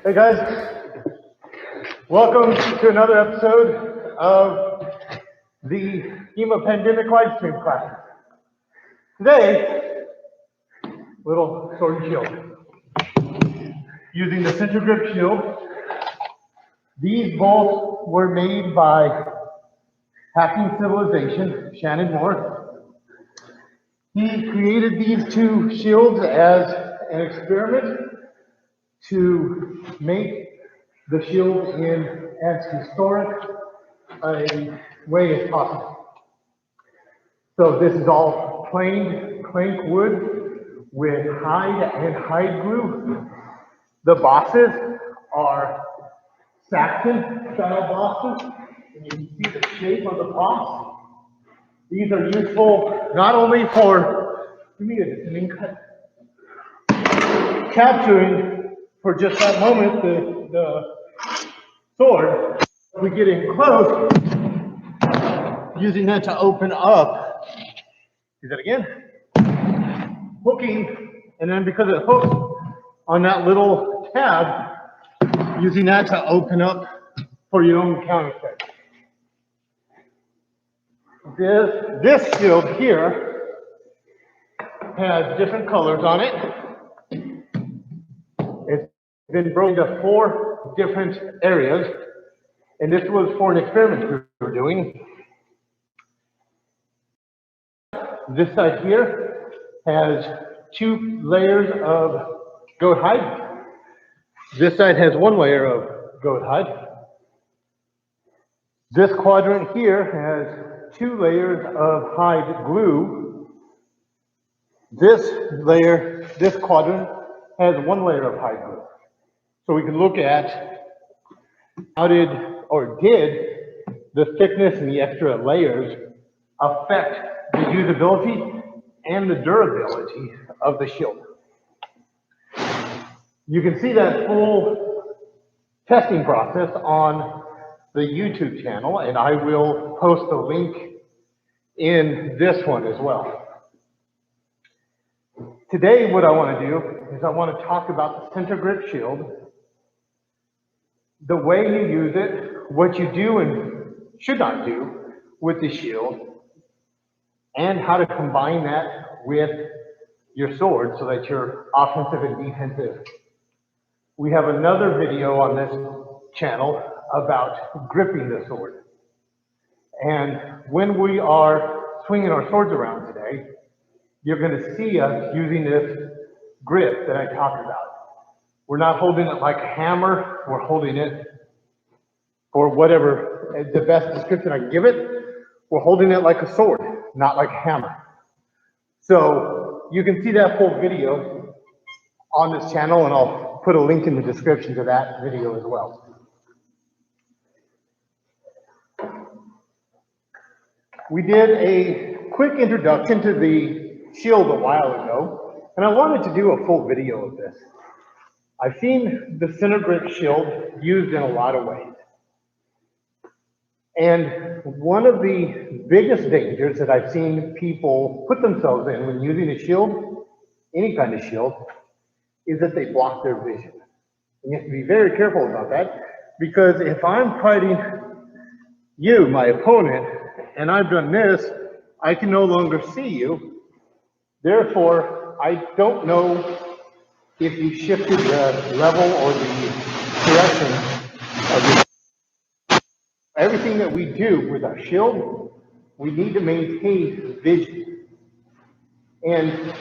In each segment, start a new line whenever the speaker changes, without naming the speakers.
Hey guys, welcome to another episode of the HEMA Pandemic Livestream class. Today, little sword and shield. Using the center grip shield, these bolts were made by Hacking Civilization, Shannon Moore. He created these two shields as an experiment to make the shield in as historic a way as possible. So this is all plain plank wood with hide and hide glue. The bosses are Saxon style bosses, and you can see the shape of the boss. These are useful not only for capturing for just that moment the sword. We get in close, using that to open up. Do that again. Hooking, and then because it hooks on that little tab, using that to open up for your own counter effect. This shield here has different colors on it. It's been broken into 4 different areas, and this was for an experiment we were doing. This side here has 2 layers of goat hide. This side has 1 layer of goat hide. This quadrant here has 2 layers of hide glue. This quadrant has 1 layer of hide glue. So we can look at how did the thickness and the extra layers affect the usability and the durability of the shield. You can see that full testing process on the YouTube channel, and I will post a link in this one as well. Today, what I want to do is I want to talk about the center grip shield, the way you use it, what you do and should not do with the shield, and how to combine that with your sword so that you're offensive and defensive. We have another video on this channel about gripping the sword. And when we are swinging our swords around today, you're going to see us using this grip that I talked about. We're not holding it like a hammer. We're holding it, for whatever the best description I can give it, we're holding it like a sword, not like a hammer. So you can see that full video on this channel, and I'll put a link in the description to that video as well. We did a quick introduction to the shield a while ago, and I wanted to do a full video of this. I've seen the center grip shield used in a lot of ways. And one of the biggest dangers that I've seen people put themselves in when using a shield, any kind of shield, is that they block their vision. And you have to be very careful about that, because if I'm fighting you, my opponent, and I've done this, I can no longer see you. Therefore, I don't know if you shifted the level or the direction of your. Everything that we do with our shield, we need to maintain vision. And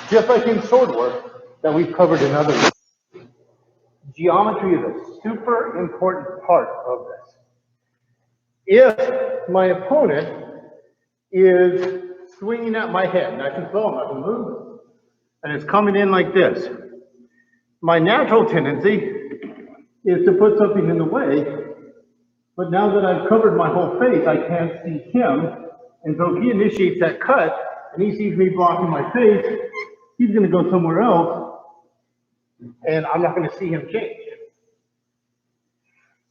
just like in sword work that we've covered in other videos, geometry is a super important part of this. If my opponent is swinging at my head, and I can feel him, I can move, and it's coming in like this, my natural tendency is to put something in the way, but now that I've covered my whole face, I can't see him, and so if he initiates that cut, and he sees me blocking my face, he's going to go somewhere else, and I'm not going to see him change.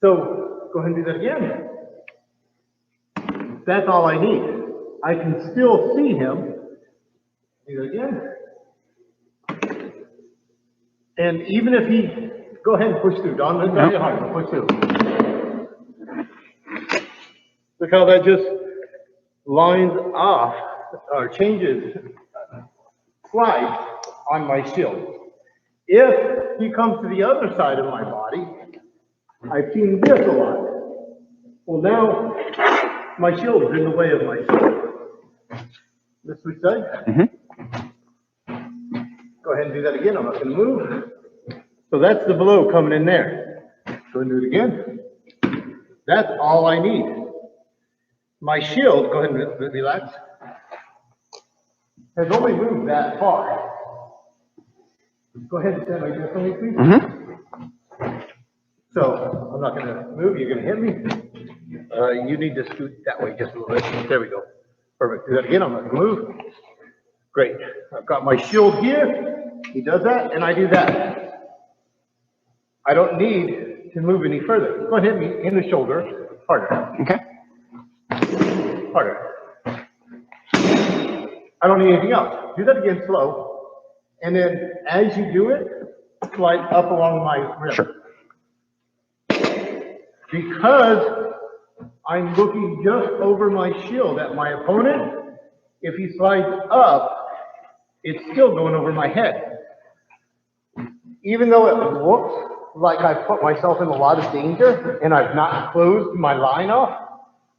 So go ahead and do that again. That's all I need. I can still see him. Do that again. And even if he Go ahead and push through, Don. Let's go hard. Push through. Look how that just lines off or changes, slides on my shield. If he comes to the other side of my body, I've seen this a lot. Well, now my shield is in the way of my shield. This we say? Go ahead and do that again. I'm not going to move. So that's the blow coming in there. Go and do it again. That's all I need. My shield, go ahead and relax, has only moved that far. Go ahead and stand like this for me, please. So I'm not going to move. You're going to hit me. You need to scoot that way just a little bit. There we go. Perfect. Do that again. I'm not going to move. Great. I've got my shield here. He does that, and I do that. I don't need to move any further. Go ahead and hit me in the shoulder. Harder.
Okay.
Harder. I don't need anything else. Do that again slow. And then as you do it, slide up along my rib.
Sure.
Because I'm looking just over my shield at my opponent, if he slides up, it's still going over my head. Even though it looks like I've put myself in a lot of danger and I've not closed my line off,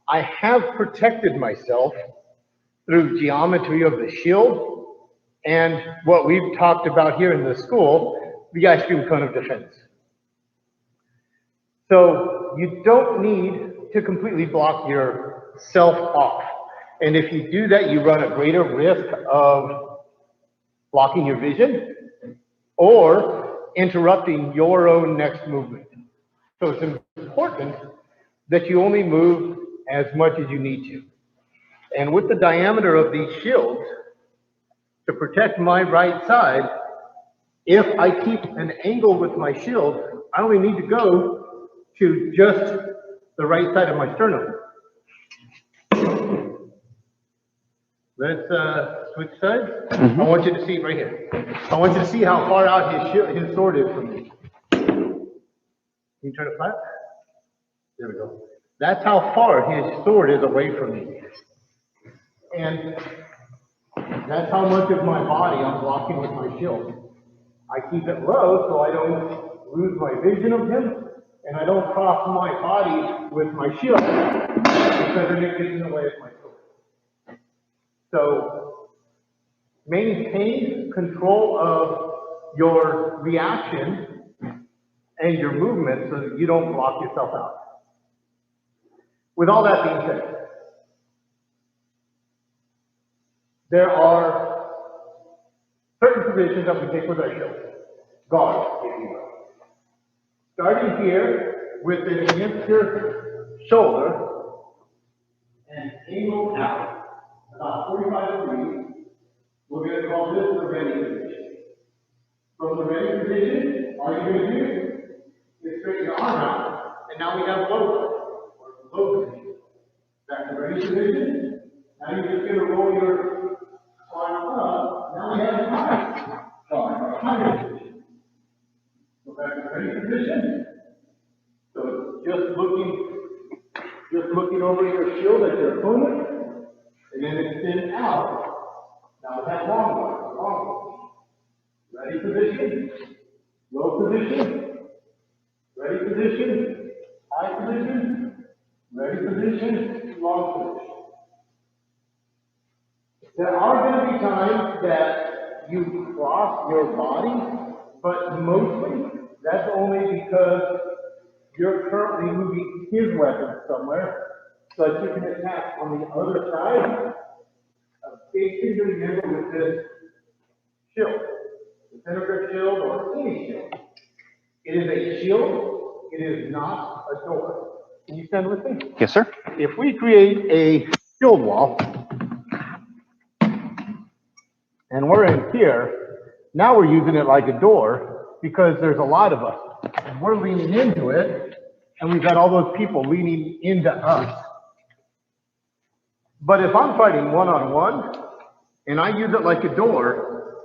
I have protected myself through geometry of the shield and what we've talked about here in the school, the ice cream cone of defense. So you don't need to completely block yourself off. And if you do that, you run a greater risk of blocking your vision or interrupting your own next movement. So it's important that you only move as much as you need to. And with the diameter of these shields, to protect my right side, if I keep an angle with my shield, I only need to go to just the right side of my sternum. Let's switch sides. I want you to see right here. I want you to see how far out his sword is from me. Can you turn it flat? There we go. That's how far his sword is away from me. And that's how much of my body I'm blocking with my shield. I keep it low so I don't lose my vision of him, and I don't cross my body with my shield because then it gets in the way of my sword. So maintain control of your reaction and your movement so that you don't block yourself out. With all that being said, there are certain positions that we take with our shield. Guard, if you will. Starting here with it against your shoulder and angle out about 45 degrees. We're going to call this the ready position. From the ready position, all you're going to do is straighten your arm out, and now we have low position. Back to ready position. Now you're just going to roll your arm up. Now we have high position. Go back to ready position. So just looking over your shield at your opponent, and then extend out. Now that long one. Ready position, low position, ready position, high position, ready position, long position. There are going to be times that you cross your body, but mostly that's only because you're currently moving his weapon somewhere so that you can attack on the other side. A big thing to remember with this shield, the center grip shield or any shield, it is a shield, it is not a door. Can you stand with me?
Yes, sir.
If we create a shield wall, and we're in here, now we're using it like a door because there's a lot of us. And we're leaning into it, and we've got all those people leaning into us. But if I'm fighting one-on-one, and I use it like a door,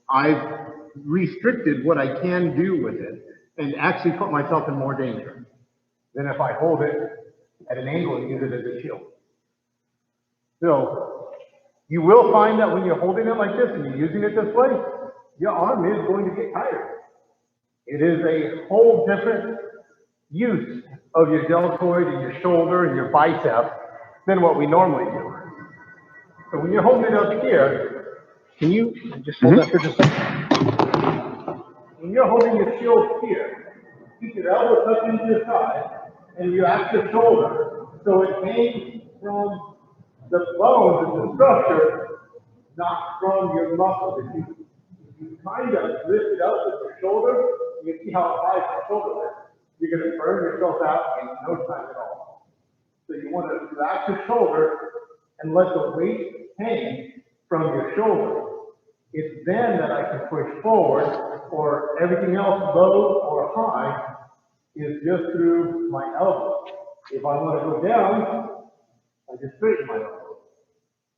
I've restricted what I can do with it. and actually put myself in more danger than if I hold it at an angle and use it as a shield. So you will find that when you're holding it like this and you're using it this way, your arm is going to get tired. It is a whole different use of your deltoid and your shoulder and your bicep than what we normally do. So when you're holding it up here, can you just hold that for just a second? When you're holding your shield here, keep your elbow tucked into your side and you active shoulder so it hangs from the bones and the structure, not from your muscles. If you kind of lift it up with your shoulder, you can see how high your shoulder is. You're going to burn yourself out in no time at all. So you want to relax your shoulder and let the weight hang from your shoulder. It's then that I can push forward, or everything else low or high is just through my elbow. If I want to go down, I just straighten my elbow.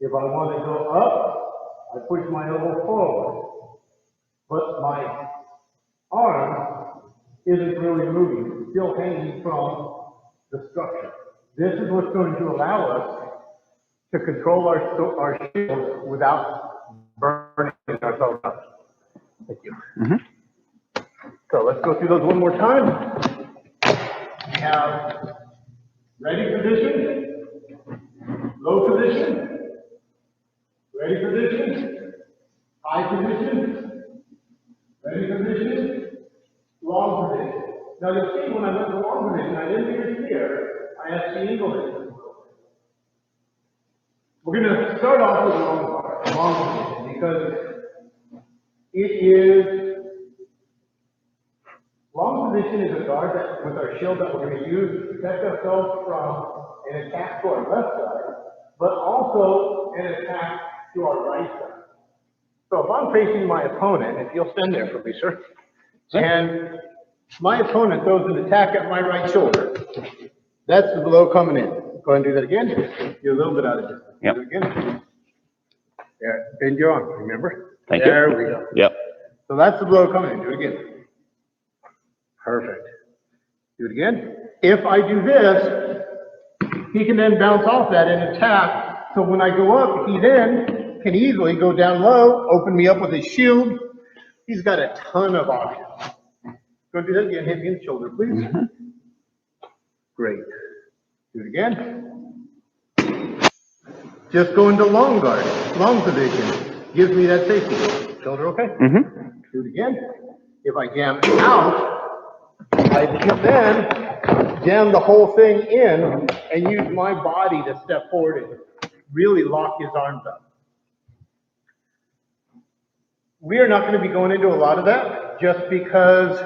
If I want to go up, I push my elbow forward. But my arm isn't really moving. It's still hanging from the structure. This is what's going to allow us to control our shield without burning ourselves up. Thank you. So let's go through those one more time. We have ready position, low position, ready position, high position, ready position, long position. Now you'll see when I went to long position, I didn't leave it here. I actually angled it. We're going to start off with long position because it is, long position is a guard that, with our shield that we're going to use to protect ourselves from an attack to our left side, but also an attack to our right side. So if I'm facing my opponent, if you'll stand there for me, sir, and my opponent throws an attack at my right shoulder, that's the blow coming in. Go ahead and do that again. You're a little bit out of distance.
Yep.
Do it again. There, bend your arm, remember?
Thank
there
you.
we go.
Yep.
So that's the blow coming in. Do it again. Perfect. Do it again. If I do this, he can then bounce off that and attack. So when I go up, he then can easily go down low, open me up with his shield. He's got a ton of options. Go do that again. Hit me in the shoulder, please. Great. Do it again. Just go into long guard, long position. Gives me that safety. Shoulder okay? Do it again. If I jam out, I can then jam the whole thing in and use my body to step forward and really lock his arms up. We are not going to be going into a lot of that just because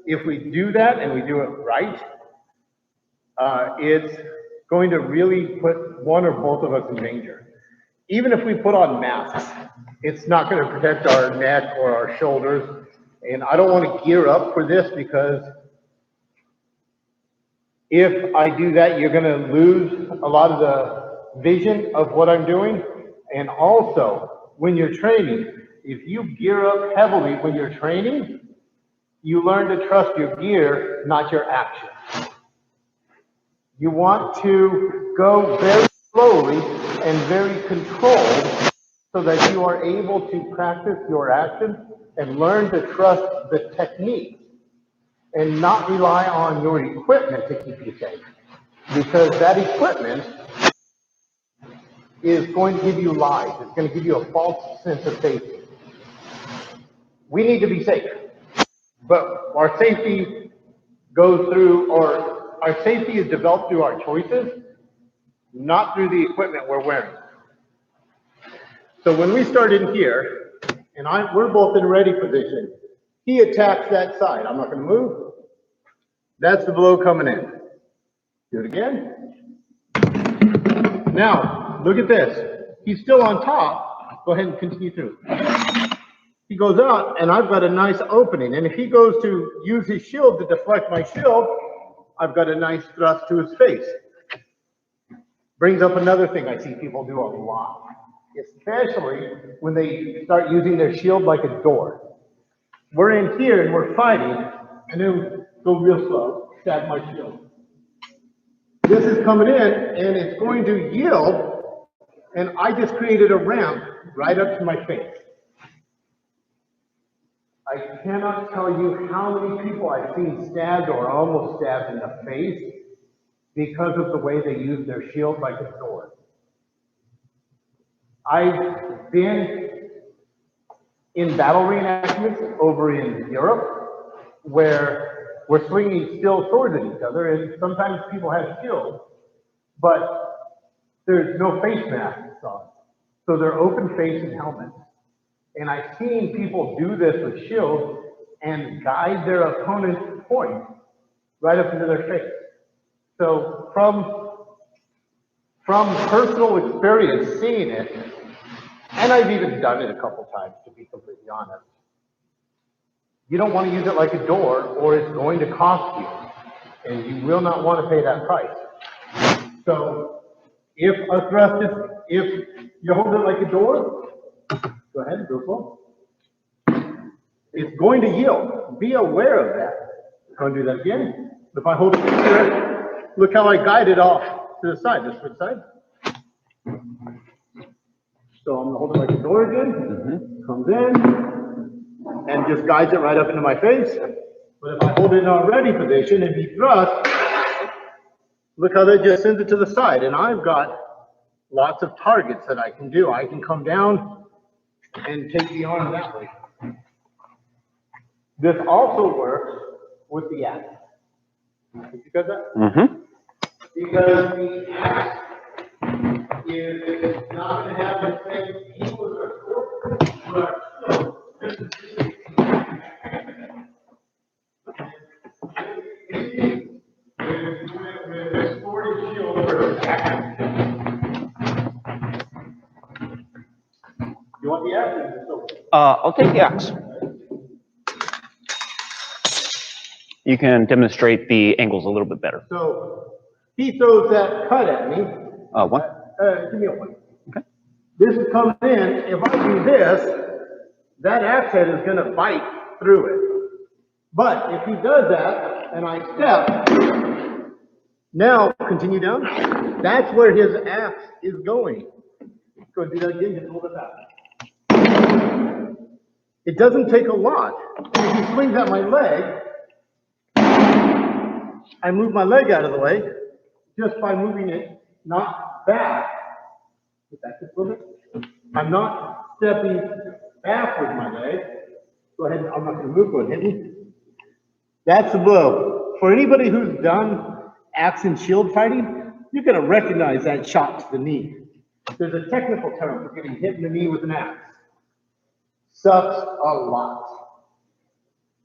if we do that and we do it right, it's going to really put one or both of us in danger. Even if we put on masks, it's not going to protect our neck or our shoulders. And I don't want to gear up for this because if I do that, you're going to lose a lot of the vision of what I'm doing. And also, when you're training, if you gear up heavily when you're training, you learn to trust your gear, not your action. You want to go very slowly and very controlled so that you are able to practice your action and learn to trust the technique and not rely on your equipment to keep you safe. Because that equipment is going to give you lies. It's going to give you a false sense of safety. We need to be safe. But our safety goes through, or our safety is developed through our choices, not through the equipment we're wearing. So when we start in here, and we're both in ready position, he attacks that side. I'm not going to move. That's the blow coming in. Do it again. Now, look at this. He's still on top. Go ahead and continue through. He goes out, and I've got a nice opening. And if he goes to use his shield to deflect my shield, I've got a nice thrust to his face. Brings up another thing I see people do a lot, especially when they start using their shield like a door. We're in here and we're fighting, and then go real slow, stab my shield. This is coming in, and it's going to yield, and I just created a ramp right up to my face. I cannot tell you how many people I've seen stabbed or almost stabbed in the face because of the way they use their shield like a sword. I've been in battle reenactments over in Europe where we're swinging still swords at each other, and sometimes people have shields, but there's no face masks on. So they're open face and helmets. And I've seen people do this with shields and guide their opponent's point right up into their face. So from personal experience seeing it, and I've even done it a couple times to be completely honest, you don't want to use it like a door or it's going to cost you, and you will not want to pay that price. So if a thrust is, if you hold it like a door, go ahead, go slow. It's going to yield. Be aware of that. Go and do that again. If I hold it here, look how I guide it off to the side. This which side? So I'm going to hold it like a door again. Comes in and just guides it right up into my face. But if I hold it in a ready position and be thrust, look how that just sends it to the side. And I've got lots of targets that I can do. I can come down and take the arm that way. This also works with the axe. Did you get that? Because the axe is not going to have the same equal You want the axe?
I'll take the axe. You can demonstrate the angles a little bit better.
So he throws that cut at me.
One.
Give me a one.
Okay.
This comes in. If I do this, that axe head is going to bite through it. But if he does that, and I step, now continue down. That's where his axe is going. Go and do that again. Just hold it back. It doesn't take a lot. If he swings at my leg, I move my leg out of the way just by moving it not back. Back just a little bit. I'm not stepping back with my leg. Go ahead. I'm not going to move. Go ahead. Hit me. That's the blow. For anybody who's done axe and shield fighting, you're going to recognize that shot to the knee. There's a technical term for getting hit in the knee with an axe. Sucks a lot.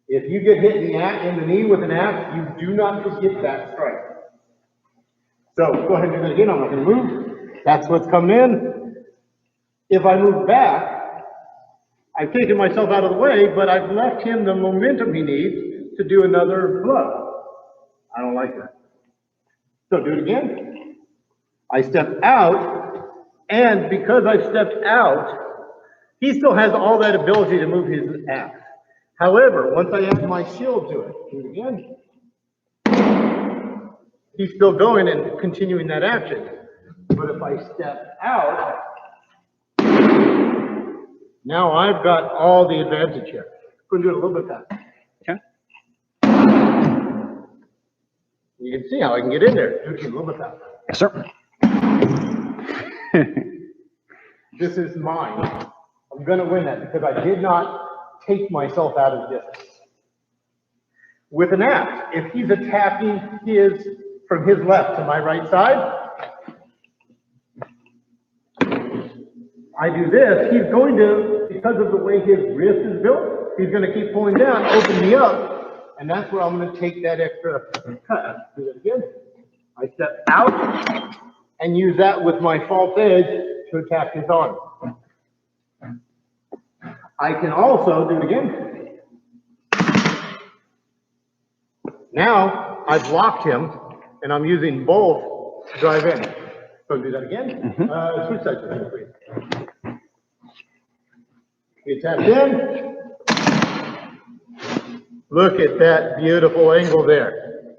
If you get hit in the knee with an axe, you do not forget that strike. So go ahead and do that again. I'm not going to move. That's what's coming in. If I move back, I've taken myself out of the way, but I've left him the momentum he needs to do another blow. I don't like that. So do it again. I step out, and because I've stepped out, he still has all that ability to move his axe. However, once I add my shield to it, do it again. He's still going and continuing that action. But if I step out, now I've got all the advantage here. Go and do it a little bit faster.
Okay.
You can see how I can get in there. Do it a little bit faster.
Yes, sir.
This is mine. I'm going to win that because I did not take myself out of distance. With an axe, if he's attacking from his left to my right side, I do this, he's going to, because of the way his wrist is built, he's going to keep pulling down, open me up, and that's where I'm going to take that extra cut. Do that again. I step out and use that with my false edge to attack his arm. I can also do it again. Now I've blocked him, and I'm using both to drive in. So do that again. Switch sides, please. He taps in. Look at that beautiful angle there.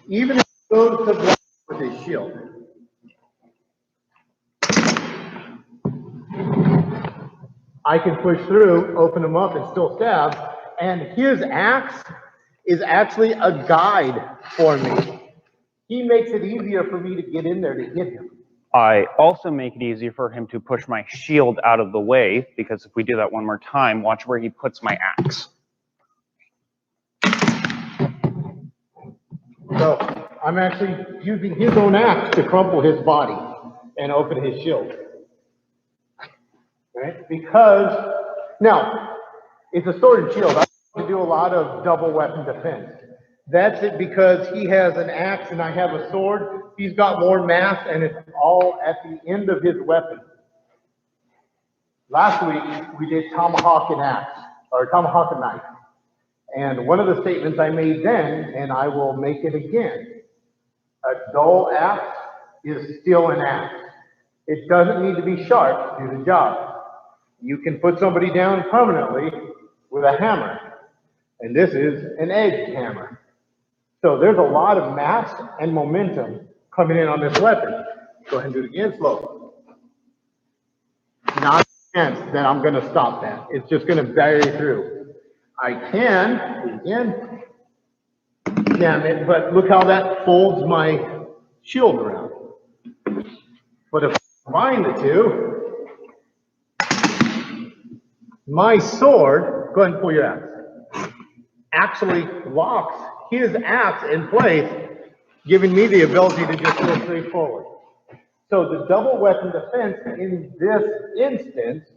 Even if he goes to block with his shield, I can push through, open him up, and still stab. And his axe is actually a guide for me. He makes it easier for me to get in there to hit him.
I also make it easier for him to push my shield out of the way, because if we do that one more time, watch where he puts my axe.
So I'm actually using his own axe to crumple his body and open his shield. Right? Because, now, it's a sword and shield. I have to do a lot of double weapon defense. That's it because he has an axe and I have a sword. He's got more mass and it's all at the end of his weapon. Last week, we did tomahawk and axe, or tomahawk and knife. And one of the statements I made then, and I will make it again, a dull axe is still an axe. It doesn't need to be sharp to do the job. You can put somebody down permanently with a hammer. And this is an edged hammer. So there's a lot of mass and momentum coming in on this weapon. Go ahead and do it again, slow. Not a chance that I'm going to stop that. It's just going to bury through. I can, again, damn it, but look how that folds my shield around. But if I combine the two, my sword, go ahead and pull your axe, actually locks his axe in place, giving me the ability to just go straight forward. So the double weapon defense in this instance,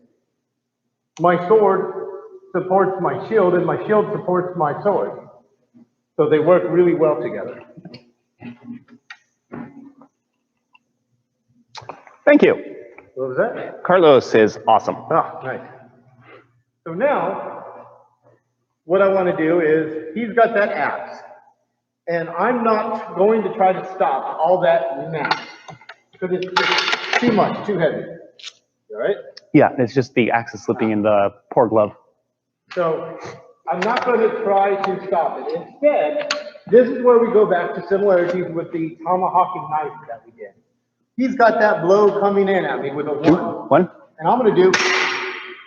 my sword supports my shield and my shield supports my sword. So they work really well together.
Thank you.
What was that?
Carlos is awesome.
Ah, nice. So now, what I want to do is, he's got that axe, and I'm not going to try to stop all that mass, because it's just too much, too heavy. All right?
Yeah, it's just the axe is slipping in the poor glove.
So I'm not going to try to stop it. Instead, this is where we go back to similarities with the tomahawking knife that we did. He's got that blow coming in at me with a one. And I'm going to do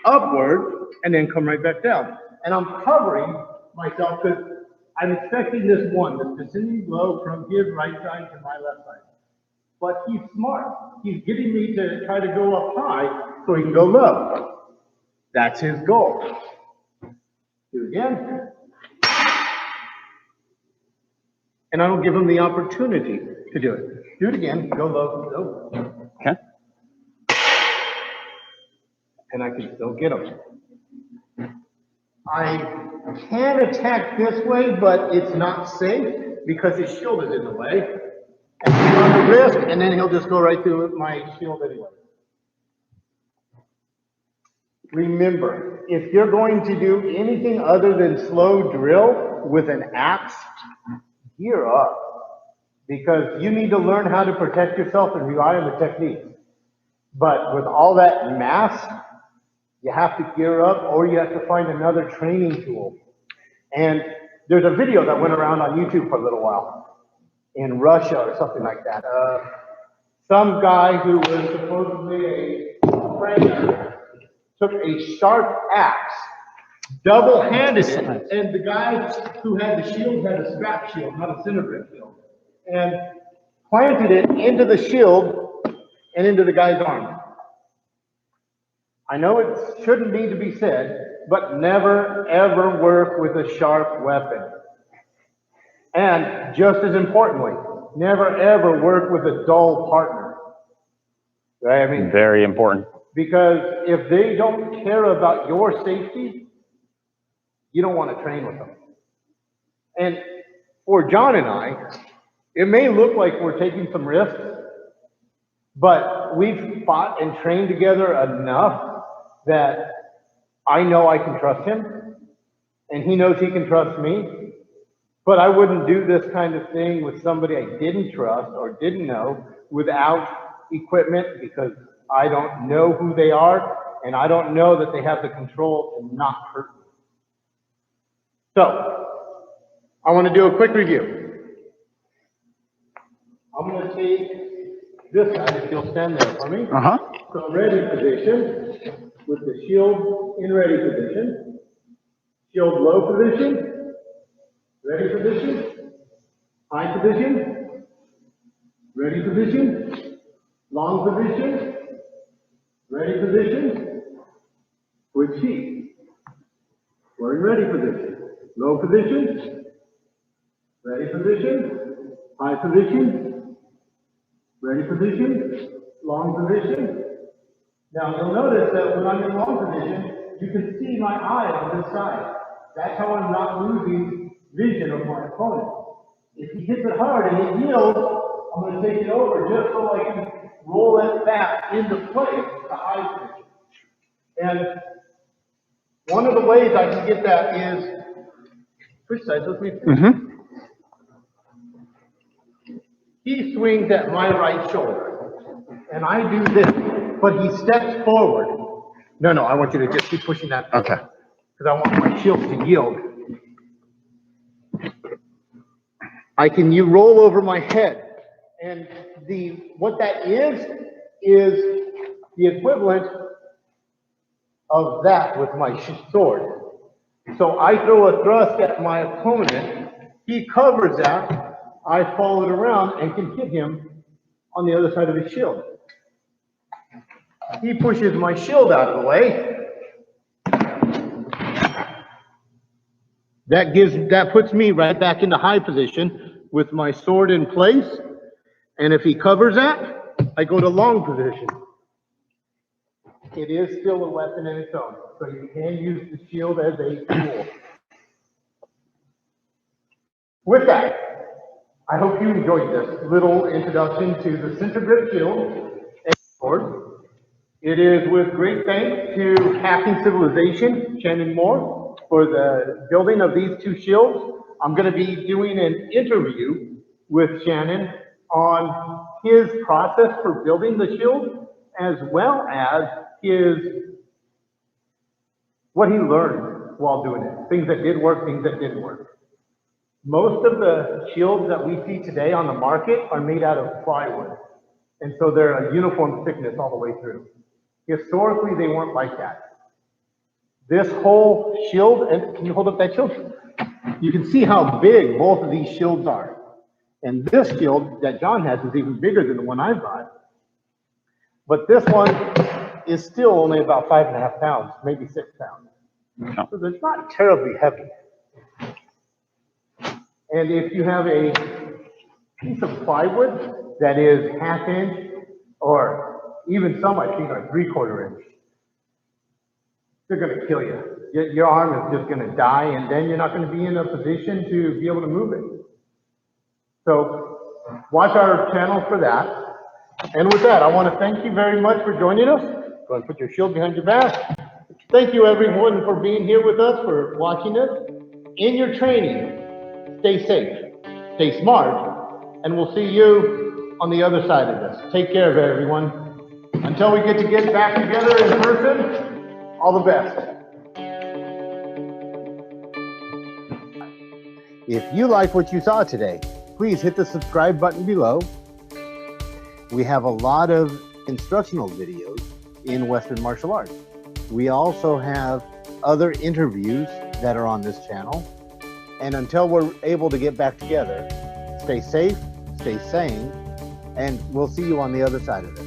upward and then come right back down. And I'm covering myself because I'm expecting this one, the descending blow from his right side to my left side. But he's smart. He's getting me to try to go up high so he can go low. That's his goal. Do it again. And I don't give him the opportunity to do it. Do it again. Go low. Low.
Okay.
And I can still get him. I can attack this way, but it's not safe because his shield is in the way. And he's on the wrist, and then he'll just go right through my shield anyway. Remember, if you're going to do anything other than slow drill with an axe, gear up. Because you need to learn how to protect yourself and rely on the technique. But with all that mass, you have to gear up or you have to find another training tool. And there's a video that went around on YouTube for a little while in Russia or something like that. Some guy who was supposedly a trainer took a sharp axe, double-handed it, and the guy who had the shield had a scrap shield, not a center shield, and planted it into the shield and into the guy's arm. I know it shouldn't need to be said, but never ever work with a sharp weapon. And just as importantly, never ever work with a dull partner. Right? I mean,
very important.
Because if they don't care about your safety, you don't want to train with them. And for John and I, it may look like we're taking some risks, but we've fought and trained together enough that I know I can trust him, and he knows he can trust me. But I wouldn't do this kind of thing with somebody I didn't trust or didn't know without equipment, because I don't know who they are, and I don't know that they have the control to not hurt me. So, I want to do a quick review. I'm going to take this side, if you'll stand there for me. So ready position, with the shield in ready position, shield low position, ready position, high position, ready position, long position, ready position, switch heat. We're in ready position, low position, ready position, high position, ready position, long position. Now you'll notice that when I'm in long position, you can see my eye on this side. That's how I'm not losing vision of my opponent. If he hits it hard and it yields, I'm going to take it over just so I can roll it back into place, the high position. And one of the ways I can get that is, switch sides with me. He swings at my right shoulder, and I do this, but he steps forward. No, I want you to just keep pushing that.
Okay.
Because I want my shield to yield. You roll over my head, and what that is the equivalent of that with my sword. So I throw a thrust at my opponent, he covers that, I follow it around and can hit him on the other side of his shield. He pushes my shield out of the way. That puts me right back into high position with my sword in place. And if he covers that, I go to long position. It is still a weapon in its own, so you can use the shield as a tool. With that, I hope you enjoyed this little introduction to the center grip shield and sword. It is with great thanks to Hacking Civilization, Shannon Moore, for the building of these two shields. I'm going to be doing an interview with Shannon on his process for building the shield, as well as what he learned while doing it. Things that did work, things that didn't work. Most of the shields that we see today on the market are made out of plywood. And so they're a uniform thickness all the way through. Historically, they weren't like that. This whole shield, and can you hold up that shield? You can see how big both of these shields are. And this shield that John has is even bigger than the one I bought. But this one is still only about 5.5 pounds, maybe 6 pounds.
No.
So it's not terribly heavy. And if you have a piece of plywood that is 1/2 inch, or even some I've seen are 3/4 inch, they're going to kill you. Your arm is just going to die, and then you're not going to be in a position to be able to move it. So watch our channel for that. And with that, I want to thank you very much for joining us. Go ahead and put your shield behind your back. Thank you everyone for being here with us, for watching us. In your training, stay safe, stay smart, and we'll see you on the other side of this. Take care of it, everyone. Until we get back together in person, all the best. If you like what you saw today, please hit the subscribe button below. We have a lot of instructional videos in Western martial arts. We also have other interviews that are on this channel. And until we're able to get back together, stay safe, stay sane, and we'll see you on the other side of it.